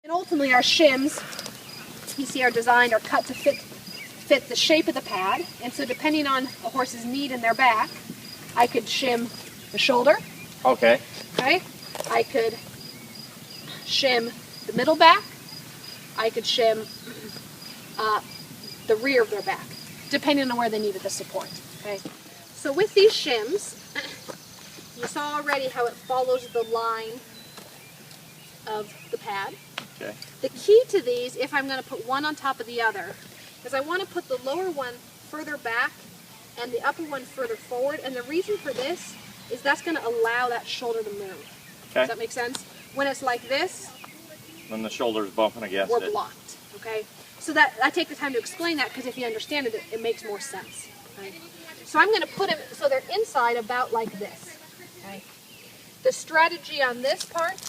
And ultimately our shims, you see, are designed or cut to fit the shape of the pad. And so depending on a horse's need in their back, I could shim the shoulder. Okay. Okay. I could shim the middle back. I could shim the rear of their back, depending on where they needed the support. Okay. So with these shims, you saw already how it follows the line of the pad. Okay. The key to these, if I'm going to put one on top of the other, is I want to put the lower one further back and the upper one further forward. And the reason for this is that's going to allow that shoulder to move. Okay. Does that make sense? When it's like this, when the shoulder's bumping against we're it. blocked. Okay. So that I take the time to explain that because if you understand it, it makes more sense. Okay? So I'm going to put them so they're inside about like this. Okay. The strategy on this part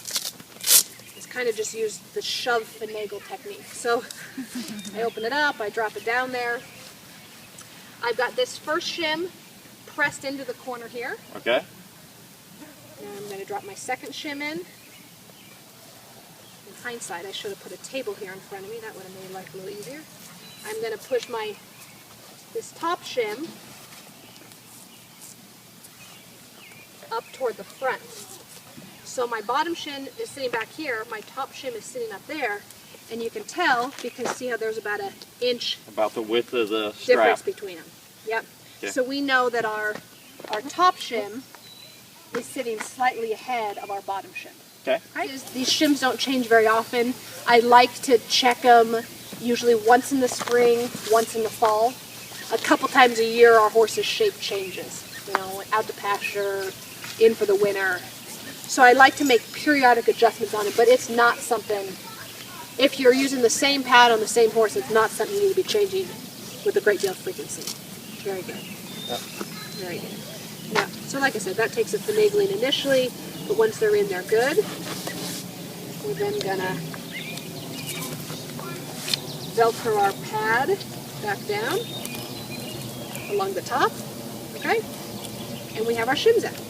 is kind of just use the shove finagle technique. So I open it up, I drop it down there. I've got this first shim pressed into the corner here. Okay. And I'm going to drop my second shim in. In hindsight, I should have put a table here in front of me. That would have made life a little easier. I'm going to push this top shim up toward the front. So my bottom shim is sitting back here, my top shim is sitting up there, and you can tell because see how there's about an inch about the width of the strap difference between them. Yep. Okay. So we know that our top shim is sitting slightly ahead of our bottom shim. Okay. Right? These shims don't change very often. I like to check them usually once in the spring, once in the fall. A couple times a year our horse's shape changes. You know, out to pasture, in for the winter. So I like to make periodic adjustments on it, but it's not something, if you're using the same pad on the same horse, it's not something you need to be changing with a great deal of frequency. Very good. Yep. Very good. Yeah, so like I said, that takes a finagling initially, but once they're in, they're good. We're then gonna Velcro our pad back down along the top, okay? And we have our shims out.